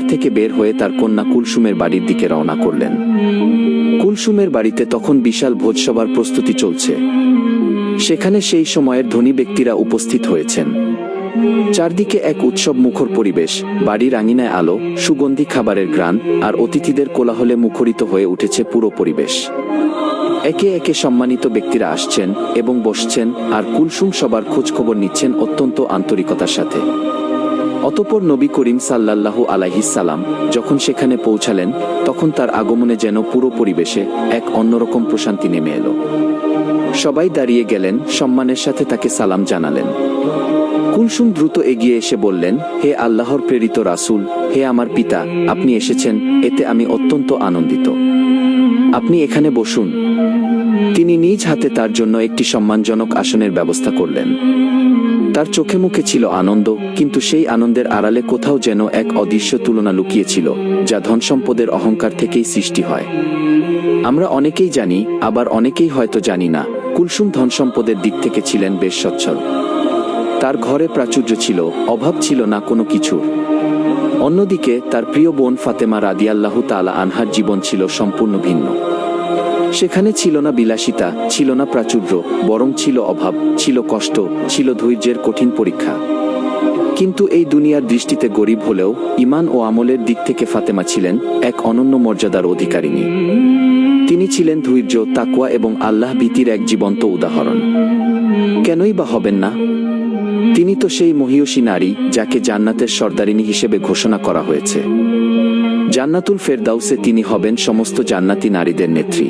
ঘর থেকে বের হয়ে তার কন্যা কুলসুমের বাড়ির দিকে রওনা করলেন। কুলসুমের বাড়িতে তখন বিশাল ভোজসভার প্রস্তুতি চলছে। সেখানে সেই সময়ের ধনী ব্যক্তিরা উপস্থিত হয়েছেন। চারদিকে এক উৎসব মুখর পরিবেশ, বাড়ির আঙিনায় আলো, সুগন্ধি খাবারের ঘ্রাণ, আর অতিথিদের কোলাহলে মুখরিত হয়ে উঠেছে পুরো পরিবেশ। একে একে সম্মানিত ব্যক্তিরা আসছেন এবং বসছেন, আর কুলসুম সবার খোঁজখবর নিচ্ছেন অত্যন্ত আন্তরিকতার সাথে। অতঃপর নবী করিম সাল্লাল্লাহু আলাইহিস সালাম যখন সেখানে পৌঁছালেন, তখন তার আগমনে যেন পুরো পরিবেশে এক অন্যরকম প্রশান্তি নেমে এলো। সবাই দাঁড়িয়ে গেলেন, সম্মানের সাথে তাকে সালাম জানালেন। কুলসুম দ্রুত এগিয়ে এসে বললেন, হে আল্লাহর প্রেরিত রাসূল, হে আমার পিতা, আপনি এসেছেন, এতে আমি অত্যন্ত আনন্দিত। আপনি এখানে বসুন। তিনি নিজ হাতে তার জন্য একটি সম্মানজনক আসনের ব্যবস্থা করলেন। তার চোখে মুখে ছিল আনন্দ, কিন্তু সেই আনন্দের আড়ালে কোথাও যেন এক অদৃশ্য তুলনা লুকিয়ে ছিল, যা ধনসম্পদের অহংকার থেকেই সৃষ্টি হয়। আমরা অনেকেই জানি, আবার অনেকেই হয়তো জানি না, কুলসুম ধনসম্পদের দিক থেকে ছিলেন বেশ সচ্ছল। তার ঘরে প্রাচুর্য ছিল, অভাব ছিল না কোনো কিছুর। অন্যদিকে তার প্রিয় বোন ফাতেমা রাদিয়াল্লাহু তাআলা আনহার জীবন ছিল সম্পূর্ণ ভিন্ন। সেখানে ছিল না বিলাসিতা, ছিল না প্রাচুর্য, বরং ছিল অভাব, ছিল কষ্ট, ছিল ধৈর্যের কঠিন পরীক্ষা। কিন্তু এই দুনিয়ার দৃষ্টিতে গরিব হলেও ঈমান ও আমলের দিক থেকে ফাতেমা ছিলেন এক অনন্য মর্যাদার অধিকারিণী। তিনি ছিলেন ধৈর্য, তাকওয়া এবং আল্লাহ ভীতির এক জীবন্ত উদাহরণ। কেনই বা হবেন না? তিনি তো সেই মহিয়সী নারী যাকে জান্নাতের সর্দারিনী হিসেবে ঘোষণা করা হয়েছে। জান্নাতুল ফেরদাউসে তিনি হবেন সমস্ত জান্নাতি নারীদের নেত্রী।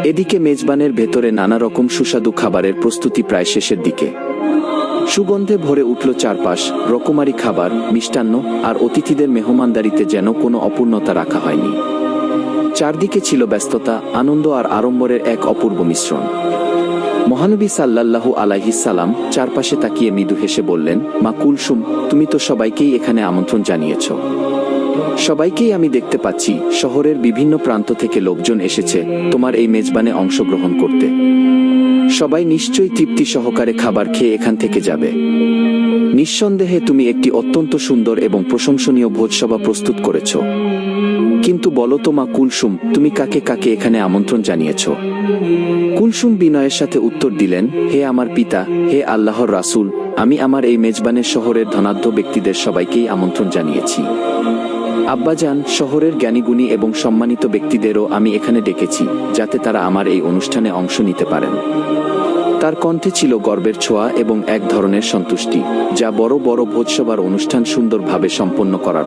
এদিকে মেজবানের ভেতরে নানা রকম সুস্বাদু খাবারের প্রস্তুতি প্রায় শেষের দিকে। সুগন্ধে ভরে উঠল চারপাশ, রকমারি খাবার, মিষ্টান্ন, আর অতিথিদের মেহমানদারিতে যেন কোনো অপূর্ণতা রাখা হয়নি। চারদিকে ছিল ব্যস্ততা, আনন্দ আর আড়ম্বরের এক অপূর্ব মিশ্রণ। মহানবী সাল্লাল্লাহু আলাইহিস সালাম চারপাশে তাকিয়ে মৃদু হেসে বললেন, মা কুলসুম, তুমি তো সবাইকেই এখানে আমন্ত্রণ জানিয়েছ। সবাইকেই আমি দেখতে পাচ্ছি, শহরের বিভিন্ন প্রান্ত থেকে লোকজন এসেছে তোমার এই মেজবানে অংশগ্রহণ করতে। সবাই নিশ্চয়ই তৃপ্তি সহকারে খাবার খেয়ে এখান থেকে যাবে। নিঃসন্দেহে তুমি একটি অত্যন্ত সুন্দর এবং প্রশংসনীয় ভোজসভা প্রস্তুত করেছ। কিন্তু বলো তো মা কুলসুম, তুমি কাকে কাকে এখানে আমন্ত্রণ জানিয়েছ? কুলসুম বিনয়ের সাথে উত্তর দিলেন, হে আমার পিতা, হে আল্লাহর রাসূল, আমি আমার এই মেজবানের শহরের ধনাঢ্য ব্যক্তিদের সবাইকেই আমন্ত্রণ জানিয়েছি। আব্বাজান, শহরের জ্ঞানীগুণী এবং সম্মানিত ব্যক্তিদেরও আমি এখানে ডেকেছি, যাতে তারা আমার এই অনুষ্ঠানে অংশ নিতে পারেন। তার কণ্ঠে ছিল গর্বের ছোঁয়া এবং এক ধরনের সন্তুষ্টি, যা বড় বড় ভোজসভার অনুষ্ঠান সুন্দরভাবে সম্পন্ন করার